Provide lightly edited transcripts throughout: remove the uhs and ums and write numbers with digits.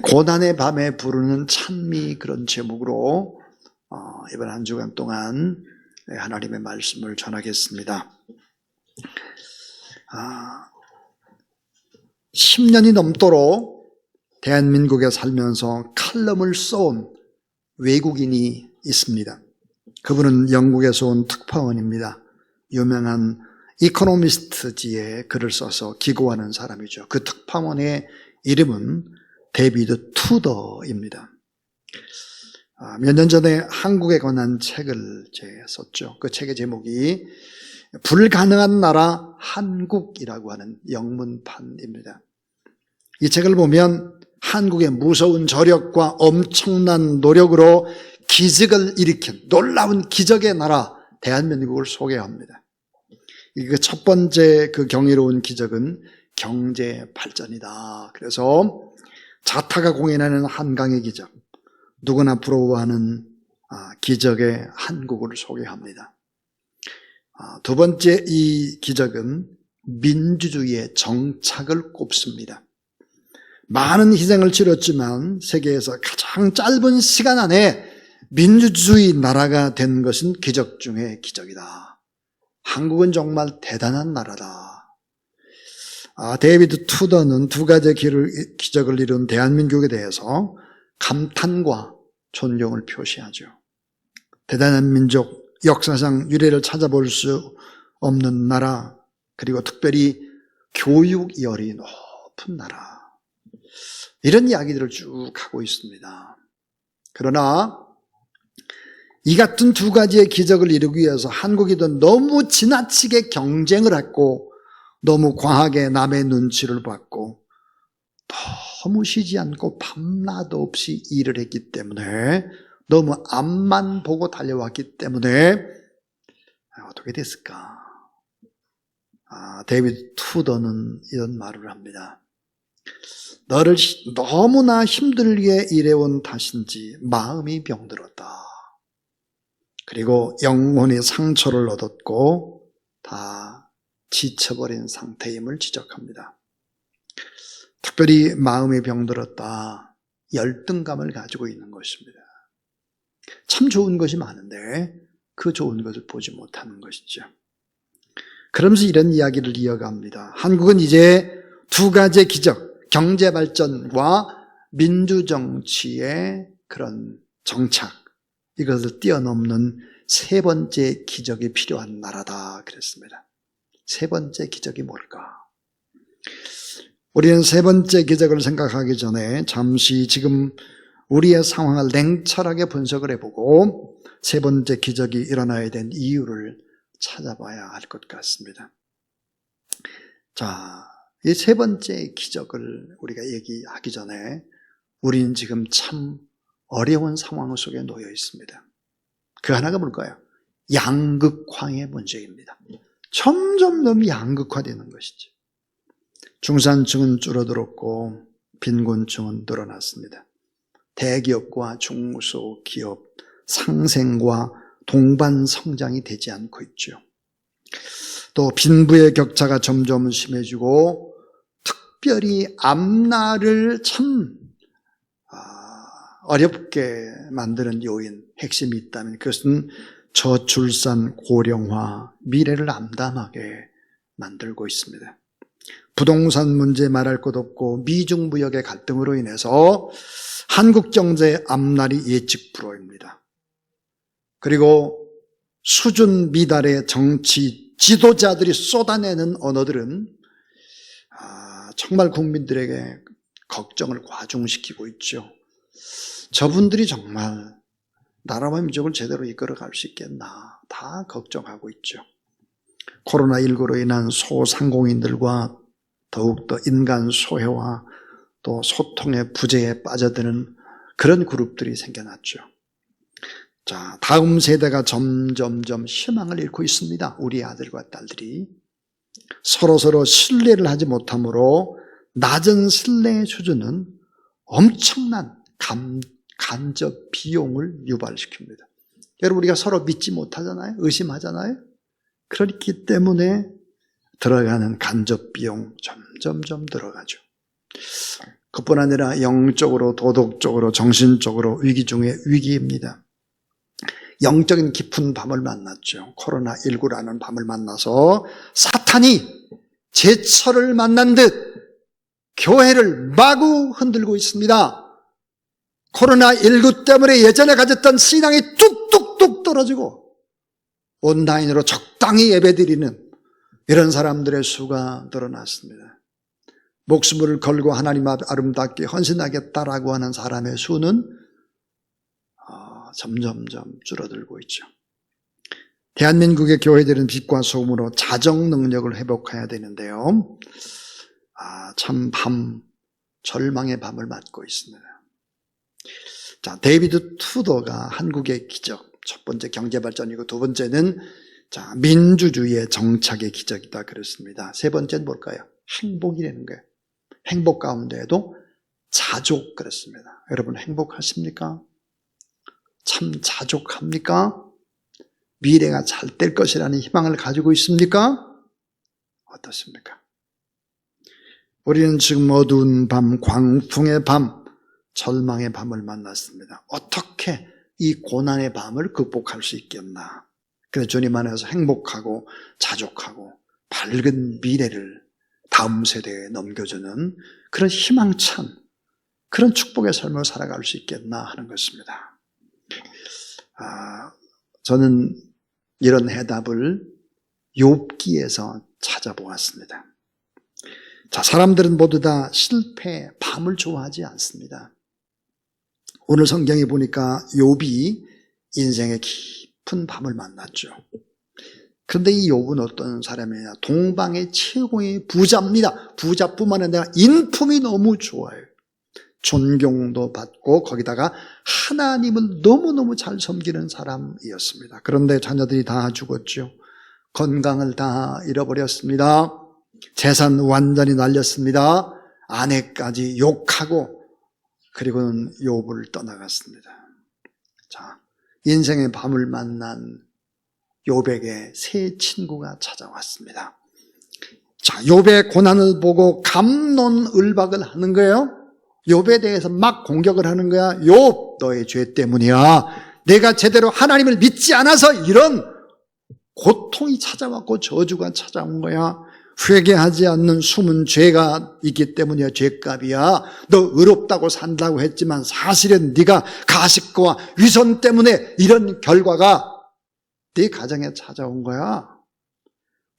고난의 밤에 부르는 찬미, 그런 제목으로 이번 한 주간 동안 하나님의 말씀을 전하겠습니다. 10년이 넘도록 대한민국에 살면서 칼럼을 써온 외국인이 있습니다. 그분은 영국에서 온 특파원입니다. 유명한 이코노미스트지에 글을 써서 기고하는 사람이죠. 그 특파원의 이름은 데이비드 투더입니다. 몇 년 전에 한국에 관한 책을 썼죠. 그 책의 제목이 불가능한 나라 한국이라고 하는 영문판입니다. 이 책을 보면 한국의 무서운 저력과 엄청난 노력으로 기적을 일으킨 놀라운 기적의 나라 대한민국을 소개합니다. 그 첫 번째 그 경이로운 기적은 경제 발전이다. 그래서 자타가 공인하는 한강의 기적, 누구나 부러워하는 기적의 한국을 소개합니다. 두 번째 이 기적은 민주주의의 정착을 꼽습니다. 많은 희생을 치렀지만 세계에서 가장 짧은 시간 안에 민주주의 나라가 된 것은 기적 중에 기적이다. 한국은 정말 대단한 나라다. 데이비드 투더는 두 가지 기적을 이룬 대한민국에 대해서 감탄과 존경을 표시하죠. 대단한 민족, 역사상 유례를 찾아볼 수 없는 나라, 그리고 특별히 교육열이 높은 나라, 이런 이야기들을 쭉 하고 있습니다. 그러나 이 같은 두 가지의 기적을 이루기 위해서 한국이도 너무 지나치게 경쟁을 했고, 너무 과하게 남의 눈치를 봤고, 너무 쉬지 않고 밤낮 없이 일을 했기 때문에, 너무 앞만 보고 달려왔기 때문에 어떻게 됐을까? 데이비드 투더는 이런 말을 합니다. 너를 너무나 힘들게 일해온 탓인지 마음이 병들었다. 그리고 영혼의 상처를 얻었고 다 지쳐버린 상태임을 지적합니다. 특별히 마음이 병들었다, 열등감을 가지고 있는 것입니다. 참 좋은 것이 많은데 그 좋은 것을 보지 못하는 것이죠. 그러면서 이런 이야기를 이어갑니다. 한국은 이제 두 가지 기적, 경제발전과 민주정치의 그런 정착, 이것을 뛰어넘는 세 번째 기적이 필요한 나라다 그랬습니다. 세 번째 기적이 뭘까? 우리는 세 번째 기적을 생각하기 전에 잠시 지금 우리의 상황을 냉철하게 분석을 해보고 세 번째 기적이 일어나야 된 이유를 찾아봐야 할 것 같습니다. 자, 이 세 번째 기적을 우리가 얘기하기 전에 우리는 지금 참 어려운 상황 속에 놓여 있습니다. 그 하나가 뭘까요? 양극화의 문제입니다. 점점 너무 양극화되는 것이죠. 중산층은 줄어들었고 빈곤층은 늘어났습니다. 대기업과 중소기업 상생과 동반 성장이 되지 않고 있죠. 또 빈부의 격차가 점점 심해지고 특별히 앞날을 참 어렵게 만드는 요인, 핵심이 있다면 그것은 저출산, 고령화, 미래를 암담하게 만들고 있습니다. 부동산 문제 말할 것 없고 미중무역의 갈등으로 인해서 한국 경제의 앞날이 예측 불허입니다. 그리고 수준 미달의 정치 지도자들이 쏟아내는 언어들은 정말 국민들에게 걱정을 과중시키고 있죠. 저분들이 정말 나라와 민족을 제대로 이끌어갈 수 있겠나 다 걱정하고 있죠. 코로나19로 인한 소상공인들과 더욱더 인간 소외와 또 소통의 부재에 빠져드는 그런 그룹들이 생겨났죠. 자, 다음 세대가 점점점 희망을 잃고 있습니다. 우리 아들과 딸들이 서로서로 신뢰를 하지 못하므로 낮은 신뢰의 수준은 엄청난 간접 비용을 유발시킵니다. 여러분, 우리가 서로 믿지 못하잖아요. 의심하잖아요. 그렇기 때문에 들어가는 간접 비용 점점점 들어가죠. 그뿐 아니라 영적으로, 도덕적으로, 정신적으로 위기 중에 위기입니다. 영적인 깊은 밤을 만났죠. 코로나19라는 밤을 만나서 사탄이 제철을 만난 듯 교회를 마구 흔들고 있습니다. 코로나19 때문에 예전에 가졌던 신앙이 뚝뚝뚝 떨어지고 온라인으로 적당히 예배드리는 이런 사람들의 수가 늘어났습니다. 목숨을 걸고 하나님 앞에 아름답게 헌신하겠다라고 하는 사람의 수는 점점점 줄어들고 있죠. 대한민국의 교회들은 빛과 소금으로 자정 능력을 회복해야 되는데요. 참 절망의 밤을 맞고 있습니다. 자, 데이비드 투더가 한국의 기적, 첫 번째 경제발전이고 두 번째는 민주주의의 정착의 기적이다 그랬습니다. 세 번째는 뭘까요? 행복이라는 거예요. 행복 가운데에도 자족 그랬습니다. 여러분 행복하십니까? 참 자족합니까? 미래가 잘 될 것이라는 희망을 가지고 있습니까? 어떻습니까? 우리는 지금 어두운 밤, 광풍의 밤, 절망의 밤을 만났습니다. 어떻게 이 고난의 밤을 극복할 수 있겠나? 그래서 주님 안에서 행복하고 자족하고 밝은 미래를 다음 세대에 넘겨주는 그런 희망찬 그런 축복의 삶을 살아갈 수 있겠나 하는 것입니다. 저는 이런 해답을 욥기에서 찾아보았습니다. 자, 사람들은 모두 다 실패, 밤을 좋아하지 않습니다. 오늘 성경에 보니까 욥이 인생의 깊은 밤을 만났죠. 그런데 이 욥은 어떤 사람이냐? 동방의 최고의 부자입니다. 부자뿐만 아니라 인품이 너무 좋아요. 존경도 받고 거기다가 하나님을 너무너무 잘 섬기는 사람이었습니다. 그런데 자녀들이 다 죽었죠. 건강을 다 잃어버렸습니다. 재산 완전히 날렸습니다. 아내까지 욕하고 그리고는 욥을 떠나갔습니다. 자, 인생의 밤을 만난 욥에게 새 친구가 찾아왔습니다. 자, 욥의 고난을 보고 갑론을박을 하는 거예요. 욥에 대해서 막 공격을 하는 거야. 욥, 너의 죄 때문이야. 내가 제대로 하나님을 믿지 않아서 이런 고통이 찾아왔고 저주가 찾아온 거야. 회개하지 않는 숨은 죄가 있기 때문이야. 죄값이야. 너 의롭다고 산다고 했지만 사실은 네가 가식과 위선 때문에 이런 결과가 네 가정에 찾아온 거야.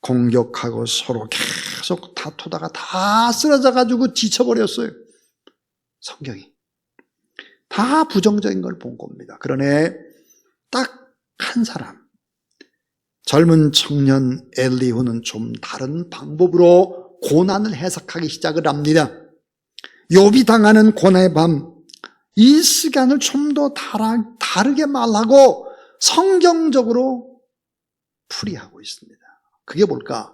공격하고 서로 계속 다투다가 다 쓰러져가지고 지쳐버렸어요. 성경이 다 부정적인 걸 본 겁니다. 그러네 딱 한 사람, 젊은 청년 엘리후는 좀 다른 방법으로 고난을 해석하기 시작을 합니다. 욥이 당하는 고난의 밤, 이 시간을 좀 더 다르게 말하고 성경적으로 풀이하고 있습니다. 그게 뭘까?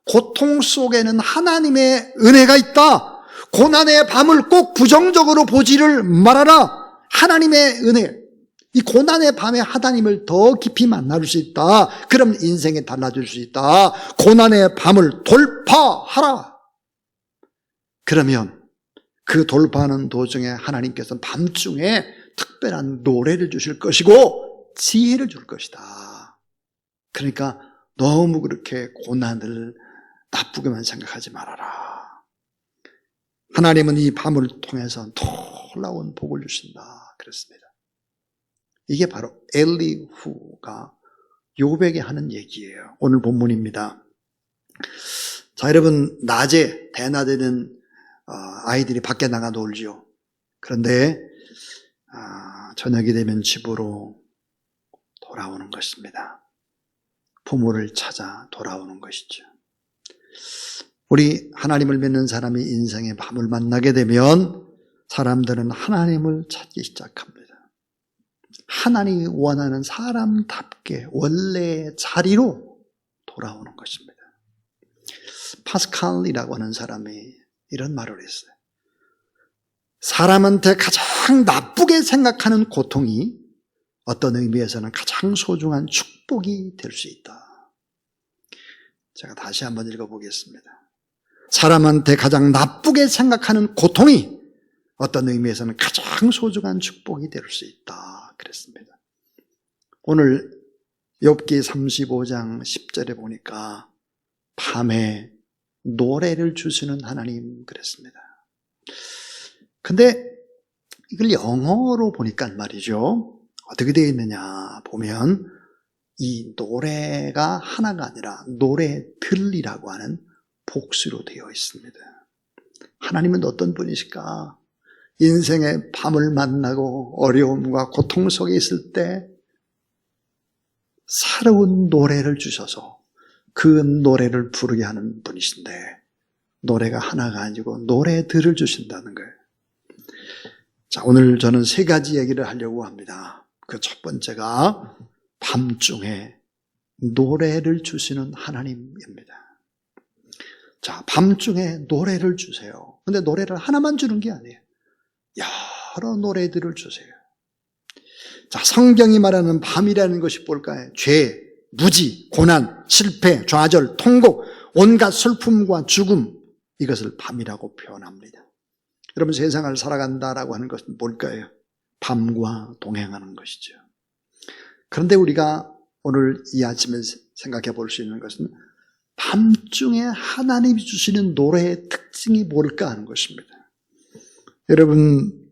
고통 속에는 하나님의 은혜가 있다. 고난의 밤을 꼭 부정적으로 보지를 말아라. 하나님의 은혜, 이 고난의 밤에 하나님을 더 깊이 만날 수 있다. 그럼 인생이 달라질 수 있다. 고난의 밤을 돌파하라. 그러면 그 돌파하는 도중에 하나님께서는 밤중에 특별한 노래를 주실 것이고 지혜를 줄 것이다. 그러니까 너무 그렇게 고난을 나쁘게만 생각하지 말아라. 하나님은 이 밤을 통해서 놀라운 복을 주신다 그랬습니다. 이게 바로 엘리후가 욥에게 하는 얘기예요. 오늘 본문입니다. 자, 여러분, 낮에 대낮에는 아이들이 밖에 나가 놀죠. 그런데 저녁이 되면 집으로 돌아오는 것입니다. 부모를 찾아 돌아오는 것이죠. 우리 하나님을 믿는 사람이 인생의 밤을 만나게 되면 사람들은 하나님을 찾기 시작합니다. 하나님이 원하는 사람답게 원래의 자리로 돌아오는 것입니다. 파스칼이라고 하는 사람이 이런 말을 했어요. 사람한테 가장 나쁘게 생각하는 고통이 어떤 의미에서는 가장 소중한 축복이 될 수 있다. 제가 다시 한번 읽어보겠습니다. 사람한테 가장 나쁘게 생각하는 고통이 어떤 의미에서는 가장 소중한 축복이 될 수 있다 그랬습니다. 오늘 욥기 35장 10절에 보니까 밤에 노래를 주시는 하나님 그랬습니다. 근데 이걸 영어로 보니까 말이죠. 어떻게 되어 있느냐 보면 이 노래가 하나가 아니라 노래들이라고 하는 복수로 되어 있습니다. 하나님은 어떤 분이실까? 인생의 밤을 만나고 어려움과 고통 속에 있을 때 새로운 노래를 주셔서 그 노래를 부르게 하는 분이신데 노래가 하나가 아니고 노래들을 주신다는 거예요. 자, 오늘 저는 세 가지 얘기를 하려고 합니다. 그 첫 번째가 밤중에 노래를 주시는 하나님입니다. 자, 밤중에 노래를 주세요. 근데 노래를 하나만 주는 게 아니에요. 여러 노래들을 주세요. 자, 성경이 말하는 밤이라는 것이 뭘까요? 죄, 무지, 고난, 실패, 좌절, 통곡, 온갖 슬픔과 죽음, 이것을 밤이라고 표현합니다. 여러분, 세상을 살아간다라고 하는 것은 뭘까요? 밤과 동행하는 것이죠. 그런데 우리가 오늘 이 아침에 생각해 볼 수 있는 것은 밤중에 하나님이 주시는 노래의 특징이 뭘까 하는 것입니다. 여러분,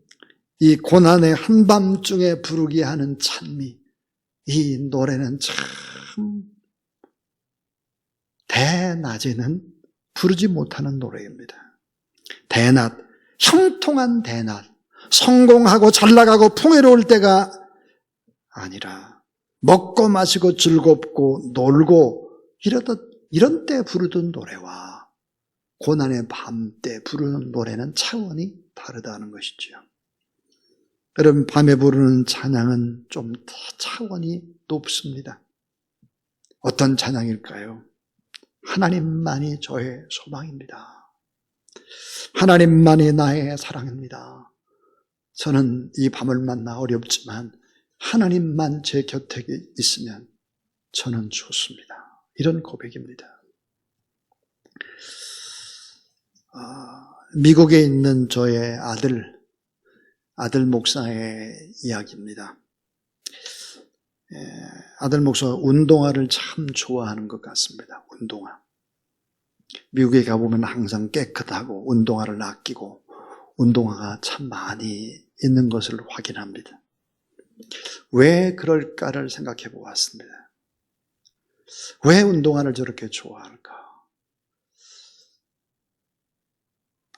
이 고난의 한밤중에 부르게 하는 찬미, 이 노래는 참 대낮에는 부르지 못하는 노래입니다. 대낮, 형통한 대낮, 성공하고 잘나가고 풍요로울 때가 아니라 먹고 마시고 즐겁고 놀고 이런 때 부르던 노래와 고난의 밤 때 부르는 노래는 차원이 다르다는 것이죠. 여러분, 밤에 부르는 찬양은 좀 더 차원이 높습니다. 어떤 찬양일까요? 하나님만이 저의 소망입니다. 하나님만이 나의 사랑입니다. 저는 이 밤을 만나 어렵지만 하나님만 제 곁에 있으면 저는 좋습니다. 이런 고백입니다. 미국에 있는 저의 아들 목사의 이야기입니다. 아들 목사 운동화를 참 좋아하는 것 같습니다. 운동화. 미국에 가보면 항상 깨끗하고 운동화를 아끼고 운동화가 참 많이 있는 것을 확인합니다. 왜 그럴까를 생각해 보았습니다. 왜 운동화를 저렇게 좋아할까?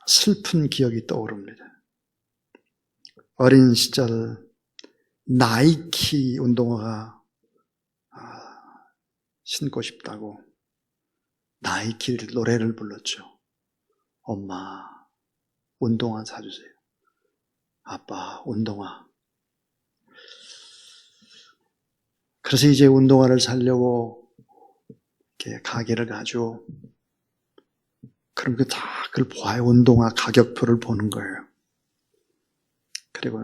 슬픈 기억이 떠오릅니다. 어린 시절 나이키 운동화가 신고 싶다고 나이키 노래를 불렀죠. 엄마, 운동화 사주세요. 아빠, 운동화. 그래서 이제 운동화를 사려고 이렇게 가게를 가죠. 그럼 그걸 봐요. 운동화 가격표를 보는 거예요. 그리고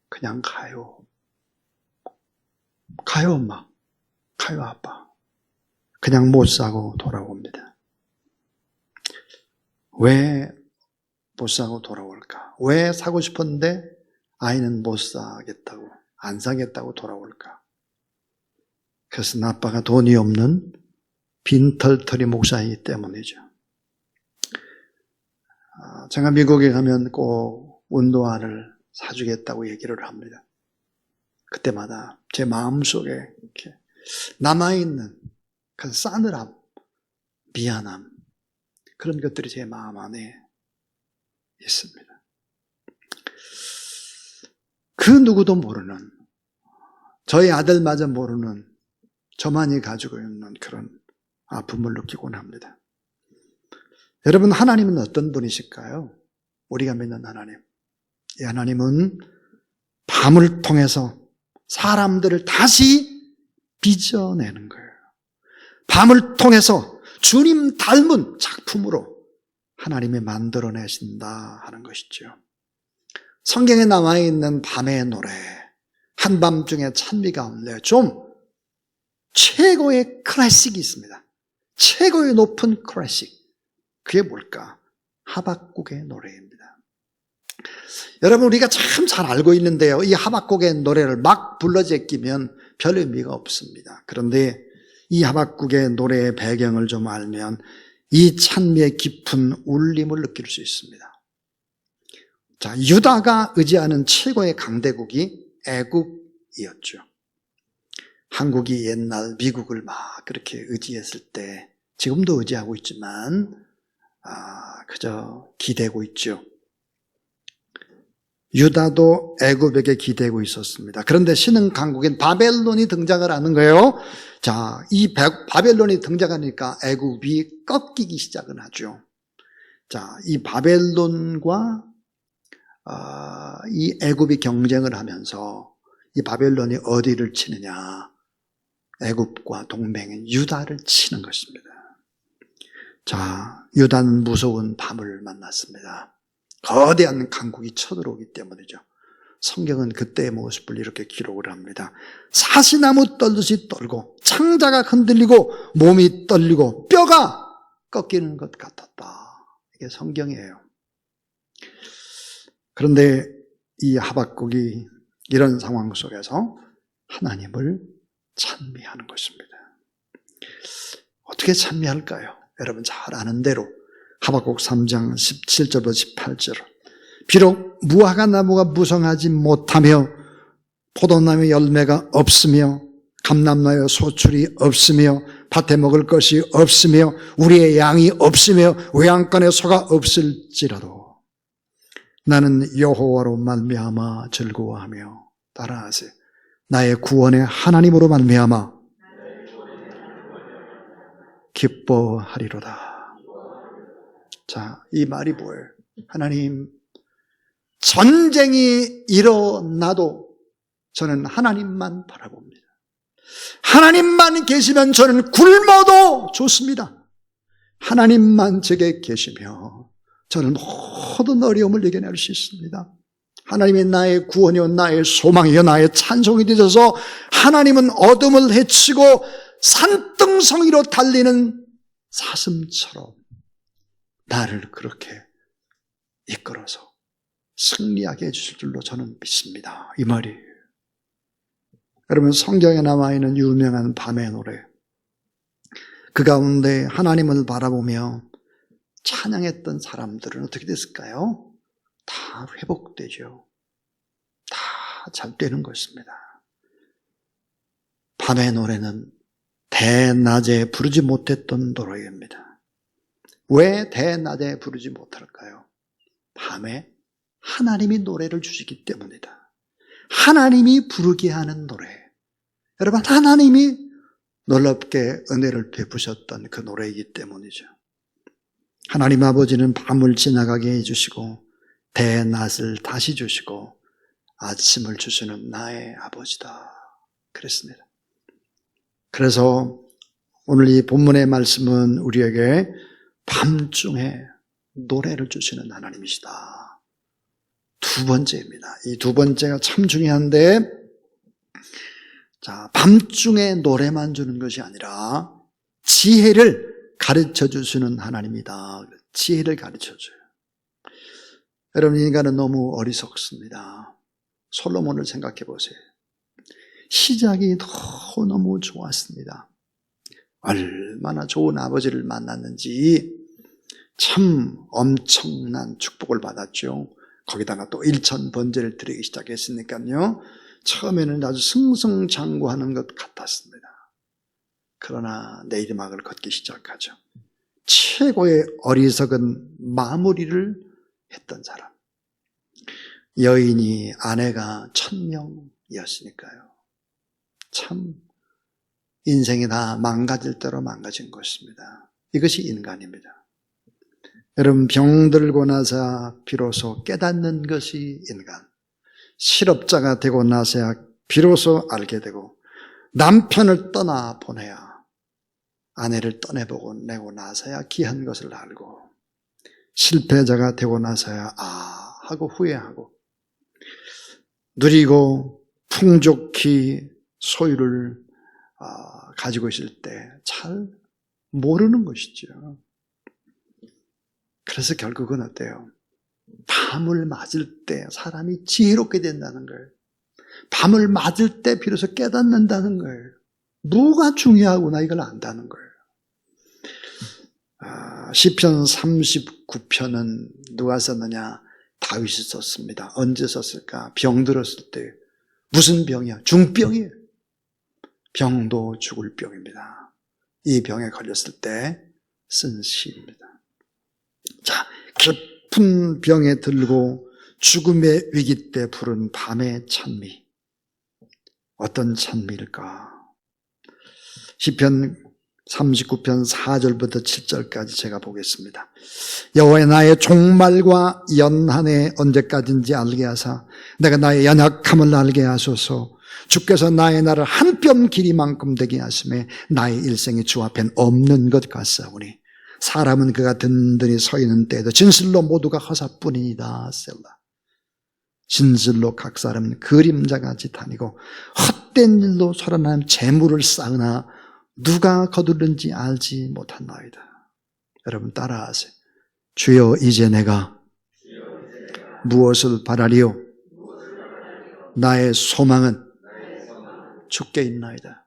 그냥 가요. 가요, 엄마. 가요, 아빠. 그냥 못 사고 돌아옵니다. 왜 못 사고 돌아올까? 왜 사고 싶었는데 아이는 못 사겠다고, 안 사겠다고 돌아올까? 그것은 아빠가 돈이 없는 빈털터리 목사이기 때문이죠. 제가 미국에 가면 꼭 운동화를 사주겠다고 얘기를 합니다. 그때마다 제 마음속에 이렇게 남아있는 그 싸늘함, 미안함, 그런 것들이 제 마음 안에 있습니다. 그 누구도 모르는, 저희 아들마저 모르는 저만이 가지고 있는 그런 아픔을 느끼곤 합니다. 여러분, 하나님은 어떤 분이실까요? 우리가 믿는 하나님. 이 하나님은 밤을 통해서 사람들을 다시 빚어내는 거예요. 밤을 통해서 주님 닮은 작품으로 하나님이 만들어내신다 하는 것이죠. 성경에 나와 있는 밤의 노래, 한밤중의 찬미 가운데 좀 최고의 클래식이 있습니다. 최고의 높은 클래식. 그게 뭘까? 하박국의 노래입니다. 여러분, 우리가 참 잘 알고 있는데요, 이 하박국의 노래를 막 불러 제끼면 별 의미가 없습니다. 그런데 이 하박국의 노래의 배경을 좀 알면 이 찬미의 깊은 울림을 느낄 수 있습니다. 자, 유다가 의지하는 최고의 강대국이 애국이었죠. 한국이 옛날 미국을 막 그렇게 의지했을 때, 지금도 의지하고 있지만 그저 기대고 있죠. 유다도 애굽에게 기대고 있었습니다. 그런데 신흥 강국인 바벨론이 등장을 하는 거예요. 자, 이 바벨론이 등장하니까 애굽이 꺾이기 시작을 하죠. 자, 이 바벨론과 이 애굽이 경쟁을 하면서 이 바벨론이 어디를 치느냐? 애굽과 동맹인 유다를 치는 것입니다. 자, 유다는 무서운 밤을 만났습니다. 거대한 강국이 쳐들어오기 때문이죠. 성경은 그때의 모습을 이렇게 기록을 합니다. 사시나무 떨듯이 떨고 창자가 흔들리고 몸이 떨리고 뼈가 꺾이는 것 같았다. 이게 성경이에요. 그런데 이 하박국이 이런 상황 속에서 하나님을 찬미하는 것입니다. 어떻게 찬미할까요? 여러분 잘 아는 대로 하박국 3장 17절부터 18절. 비록 무화과 나무가 무성하지 못하며 포도나무 열매가 없으며 감람나무 소출이 없으며 밭에 먹을 것이 없으며 우리의 양이 없으며 외양간에 소가 없을지라도 나는 여호와로 말미암아 즐거워하며, 따라하세요, 나의 구원의 하나님으로 말미암아 기뻐하리로다. 자, 이 말이 뭐예요? 하나님, 전쟁이 일어나도 저는 하나님만 바라봅니다. 하나님만 계시면 저는 굶어도 좋습니다. 하나님만 제게 계시며 저는 모든 어려움을 이겨낼 수 있습니다. 하나님이 나의 구원이요, 나의 소망이요, 나의 찬송이 되셔서 하나님은 어둠을 헤치고 산등성이로 달리는 사슴처럼 나를 그렇게 이끌어서 승리하게 해주실 줄로 저는 믿습니다. 이 말이에요. 여러분, 성경에 남아있는 유명한 밤의 노래, 그 가운데 하나님을 바라보며 찬양했던 사람들은 어떻게 됐을까요? 다 회복되죠. 다 잘 되는 것입니다. 밤의 노래는 대낮에 부르지 못했던 노래입니다. 왜 대낮에 부르지 못할까요? 밤에 하나님이 노래를 주시기 때문이다. 하나님이 부르게 하는 노래. 여러분, 하나님이 놀랍게 은혜를 베푸셨던 그 노래이기 때문이죠. 하나님 아버지는 밤을 지나가게 해주시고 대낮을 다시 주시고 아침을 주시는 나의 아버지다. 그랬습니다. 그래서 오늘 이 본문의 말씀은 우리에게 밤중에 노래를 주시는 하나님이시다. 두 번째입니다. 이 두 번째가 참 중요한데, 자, 밤중에 노래만 주는 것이 아니라 지혜를 가르쳐 주시는 하나님이다. 지혜를 가르쳐 줘요. 여러분, 인간은 너무 어리석습니다. 솔로몬을 생각해 보세요. 시작이 너무 좋았습니다. 얼마나 좋은 아버지를 만났는지 참 엄청난 축복을 받았죠. 거기다가 또 일천번제를 드리기 시작했으니까요. 처음에는 아주 승승장구하는 것 같았습니다. 그러나 내리막을 걷기 시작하죠. 최고의 어리석은 마무리를 했던 사람. 여인이 아내가 1000명이었으니까요. 참 인생이 다 망가질 대로 망가진 것입니다. 이것이 인간입니다. 여러분, 병들고 나서야 비로소 깨닫는 것이 인간. 실업자가 되고 나서야 비로소 알게 되고, 남편을 떠나보내야, 아내를 떠내보내고 나서야 귀한 것을 알고, 실패자가 되고 나서야 하고 후회하고, 누리고 풍족히 소유를 가지고 있을 때 잘 모르는 것이죠. 그래서 결국은 어때요? 밤을 맞을 때 사람이 지혜롭게 된다는 걸, 밤을 맞을 때 비로소 깨닫는다는 걸, 뭐가 중요하구나 이걸 안다는 걸. 시편 39편은 누가 썼느냐? 다윗이 썼습니다. 언제 썼을까? 병 들었을 때. 무슨 병이야? 중병이에요. 병도 죽을 병입니다. 이 병에 걸렸을 때 쓴 시입니다. 자, 깊은 병에 들고 죽음의 위기 때 부른 밤의 찬미. 어떤 찬미일까? 시편 39편 4절부터 7절까지 제가 보겠습니다. 여호와여, 나의 종말과 연한에 언제까지인지 알게 하사 내가 나의 연약함을 알게 하소서. 주께서 나의 날을 한 뼘 길이만큼 되게 하심에 나의 일생이 주 앞엔 없는 것 같사오니 사람은 그가 든든히 서 있는 때에도 진실로 모두가 허사뿐이니이다. 셀라. 진실로 각 사람은 그림자같이 다니고 헛된 일로 소란하는 재물을 쌓으나 누가 거두는지 알지 못한나이다. 여러분 따라하세요. 주여, 이제 내가 무엇을 바라리요? 나의 소망은 주께 있나이다.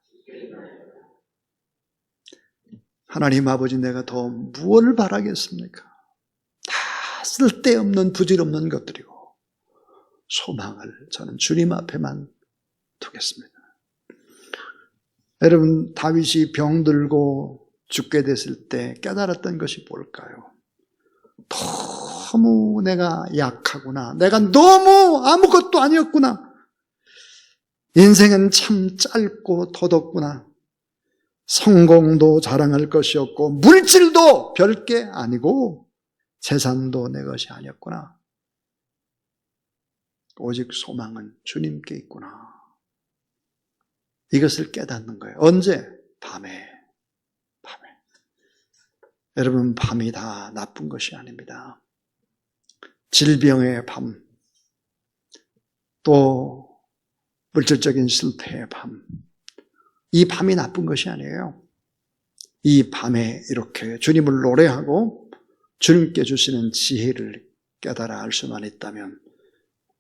하나님 아버지, 내가 더 무엇을 바라겠습니까? 다 쓸데없는 부질없는 것들이고 소망을 저는 주님 앞에만 두겠습니다. 여러분, 다윗이 병들고 죽게 됐을 때 깨달았던 것이 뭘까요? 너무 내가 약하구나. 내가 너무 아무것도 아니었구나. 인생은 참 짧고 더덥구나. 성공도 자랑할 것이 없고 물질도 별게 아니고 재산도 내 것이 아니었구나. 오직 소망은 주님께 있구나. 이것을 깨닫는 거예요. 언제? 밤에. 여러분, 밤이 다 나쁜 것이 아닙니다. 질병의 밤, 또 물질적인 실패의 밤, 이 밤이 나쁜 것이 아니에요. 이 밤에 이렇게 주님을 노래하고 주님께 주시는 지혜를 깨달아 알 수만 있다면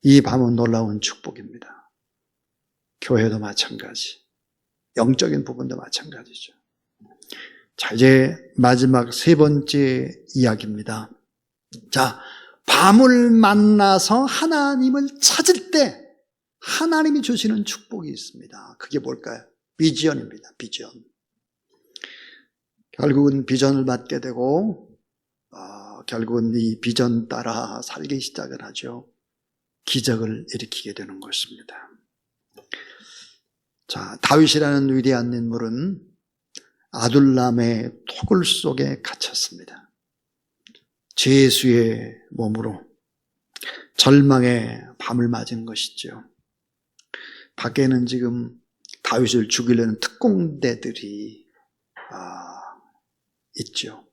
이 밤은 놀라운 축복입니다. 교회도 마찬가지, 영적인 부분도 마찬가지죠. 자, 이제 마지막 세 번째 이야기입니다. 자, 밤을 만나서 하나님을 찾을 때 하나님이 주시는 축복이 있습니다. 그게 뭘까요? 비전입니다. 비전. 결국은 비전을 받게 되고 결국은 이 비전 따라 살기 시작을 하죠. 기적을 일으키게 되는 것입니다. 자, 다윗이라는 위대한 인물은 아둘람의 토굴 속에 갇혔습니다. 죄수의 몸으로 절망의 밤을 맞은 것이죠. 밖에는 지금 다윗을 죽이려는 특공대들이 있죠.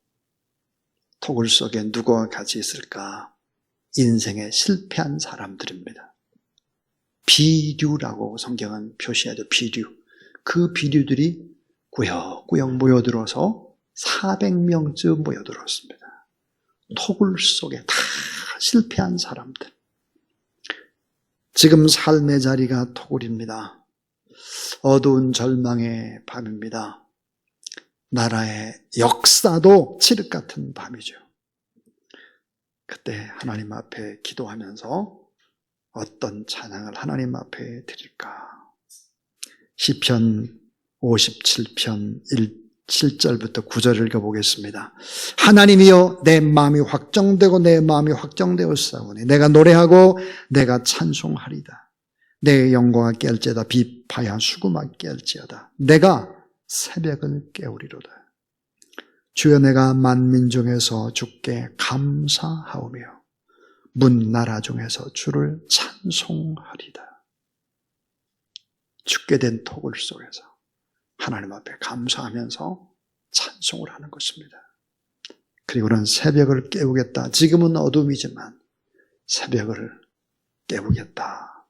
토굴 속에 누구와 같이 있을까? 인생에 실패한 사람들입니다. 비류라고 성경은 표시하죠. 비류. 그 비류들이 꾸역꾸역 모여들어서 400명쯤 모여들었습니다. 토굴 속에 다 실패한 사람들. 지금 삶의 자리가 토굴입니다. 어두운 절망의 밤입니다. 나라의 역사도 칠흑 같은 밤이죠. 그때 하나님 앞에 기도하면서 어떤 찬양을 하나님 앞에 드릴까? 시편 57편 7절부터 9절을 읽어보겠습니다. 하나님이여, 내 마음이 확정되고 내 마음이 확정되었사오니 내가 노래하고 내가 찬송하리다. 내 영광을 깰지어다. 비파야 수구마 깰지어다. 내가 새벽을 깨우리로다. 주여, 내가 만민 중에서 주께 감사하오며 문 나라 중에서 주를 찬송하리다. 죽게 된 토굴 속에서 하나님 앞에 감사하면서 찬송을 하는 것입니다. 그리고는 새벽을 깨우겠다. 지금은 어둠이지만 새벽을 깨우겠다.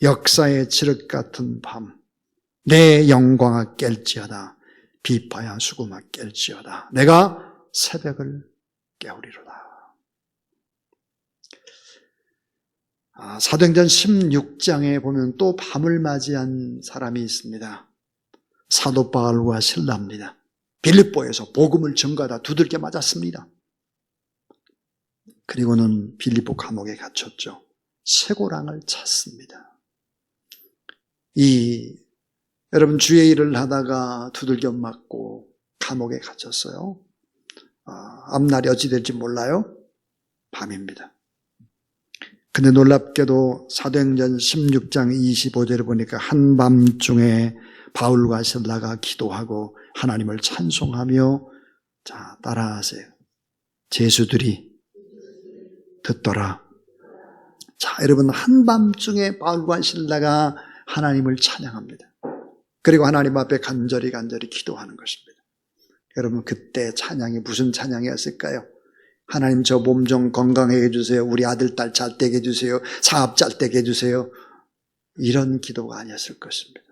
역사의 칠흑 같은 밤, 내 영광아 깰지어다. 비파야 수구마 깰지어다. 내가 새벽을 깨우리로다. 사도행전 16장에 보면 또 밤을 맞이한 사람이 있습니다. 사도 바울과 실라입니다. 빌립보에서 복음을 전가하다 두들겨 맞았습니다. 그리고는 빌립보 감옥에 갇혔죠. 쇠고랑을 찼습니다. 여러분 주의 일을 하다가 두들겨 맞고 감옥에 갇혔어요. 앞날이 어찌 될지 몰라요. 밤입니다. 근데 놀랍게도 사도행전 16장 25절을 보니까 한밤중에 바울과 실라가 기도하고 하나님을 찬송하며, 자, 따라하세요. 제수들이 듣더라. 자, 여러분 한밤중에 바울과 실라가 하나님을 찬양합니다. 그리고 하나님 앞에 간절히 기도하는 것입니다. 여러분 그때 찬양이 무슨 찬양이었을까요? 하나님 저 몸 좀 건강하게 해주세요. 우리 아들 딸 잘 되게 해주세요. 사업 잘 되게 해주세요. 이런 기도가 아니었을 것입니다.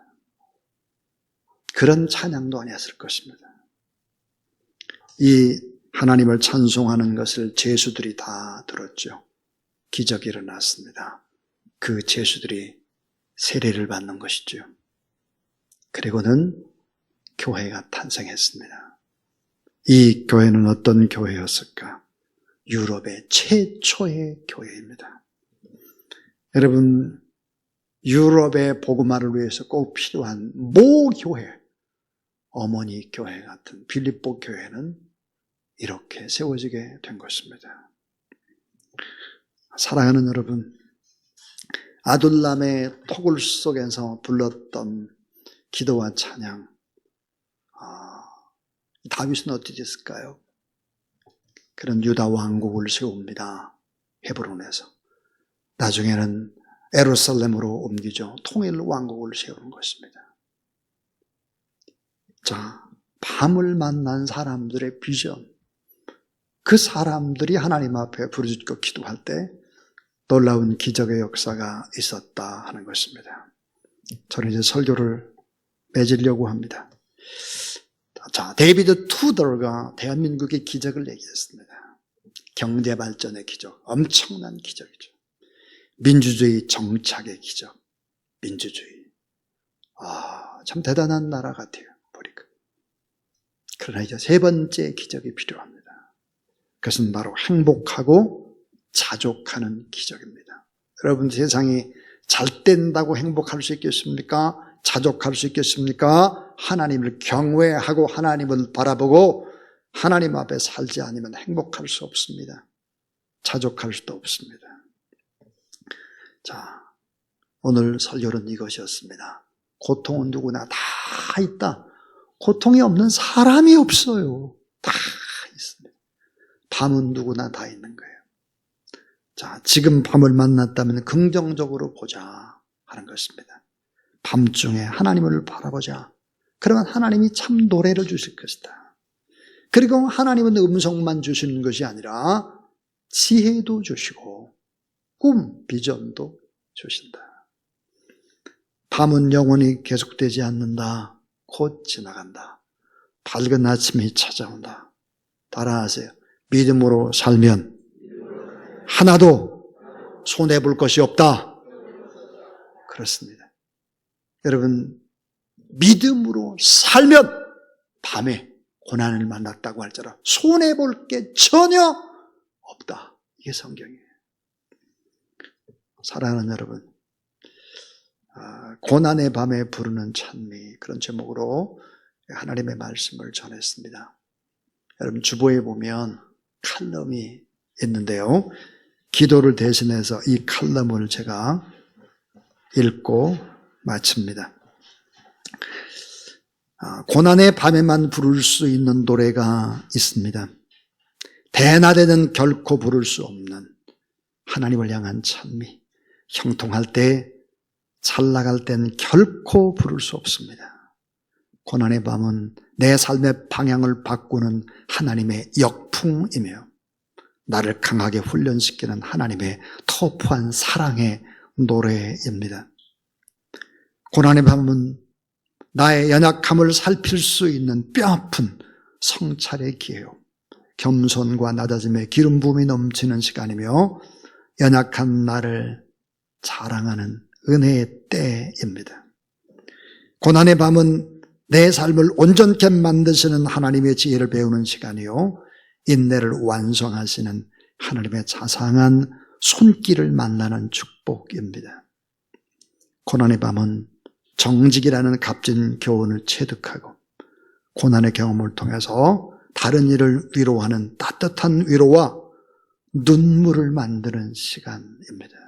그런 찬양도 아니었을 것입니다. 이 하나님을 찬송하는 것을 제수들이 다 들었죠. 기적이 일어났습니다. 그 제수들이 세례를 받는 것이죠. 그리고는 교회가 탄생했습니다. 이 교회는 어떤 교회였을까? 유럽의 최초의 교회입니다. 여러분, 유럽의 복음화를 위해서 꼭 필요한 모교회, 어머니 교회 같은 빌립보 교회는 이렇게 세워지게 된 것입니다. 사랑하는 여러분, 아둘람의 토굴 속에서 불렀던 기도와 찬양, 다윗은 어떻게 했을까요? 그런 유다 왕국을 세웁니다. 헤브론에서. 나중에는 예루살렘으로 옮기죠. 통일 왕국을 세우는 것입니다. 자, 밤을 만난 사람들의 비전, 그 사람들이 하나님 앞에 부르짖고 기도할 때 놀라운 기적의 역사가 있었다 하는 것입니다. 저는 이제 설교를 맺으려고 합니다. 자, 데이비드 투더가 대한민국의 기적을 얘기했습니다. 경제 발전의 기적, 엄청난 기적이죠. 민주주의 정착의 기적, 민주주의. 참 대단한 나라 같아요, 보니까. 그러나 이제 세 번째 기적이 필요합니다. 그것은 바로 행복하고 자족하는 기적입니다. 여러분, 세상이 잘 된다고 행복할 수 있겠습니까? 자족할 수 있겠습니까? 하나님을 경외하고 하나님을 바라보고 하나님 앞에 살지 않으면 행복할 수 없습니다. 자족할 수도 없습니다. 자, 오늘 설교는 이것이었습니다. 고통은 누구나 다 있다. 고통이 없는 사람이 없어요. 다 있습니다. 밤은 누구나 다 있는 거예요. 자, 지금 밤을 만났다면 긍정적으로 보자 하는 것입니다. 밤중에 하나님을 바라보자. 그러면 하나님이 참 노래를 주실 것이다. 그리고 하나님은 음성만 주시는 것이 아니라 지혜도 주시고 꿈, 비전도 주신다. 밤은 영원히 계속되지 않는다. 곧 지나간다. 밝은 아침이 찾아온다. 따라하세요. 믿음으로 살면 하나도 손해볼 것이 없다. 그렇습니다. 여러분, 믿음으로 살면 밤에 고난을 만났다고 할지라도 손해볼 게 전혀 없다. 이게 성경이에요. 사랑하는 여러분, 고난의 밤에 부르는 찬미, 그런 제목으로 하나님의 말씀을 전했습니다. 여러분, 주보에 보면 칼럼이 있는데요. 기도를 대신해서 이 칼럼을 제가 읽고 마칩니다. 고난의 밤에만 부를 수 있는 노래가 있습니다. 대낮에는 결코 부를 수 없는 하나님을 향한 찬미. 형통할 때, 잘 나갈 땐 결코 부를 수 없습니다. 고난의 밤은 내 삶의 방향을 바꾸는 하나님의 역풍이며 나를 강하게 훈련시키는 하나님의 터프한 사랑의 노래입니다. 고난의 밤은 나의 연약함을 살필 수 있는 뼈아픈 성찰의 기회요. 겸손과 낮아짐의 기름 부음이 넘치는 시간이며 연약한 나를 자랑하는 은혜의 때입니다. 고난의 밤은 내 삶을 온전케 만드시는 하나님의 지혜를 배우는 시간이요, 인내를 완성하시는 하나님의 자상한 손길을 만나는 축복입니다. 고난의 밤은 정직이라는 값진 교훈을 체득하고 고난의 경험을 통해서 다른 이를 위로하는 따뜻한 위로와 눈물을 만드는 시간입니다.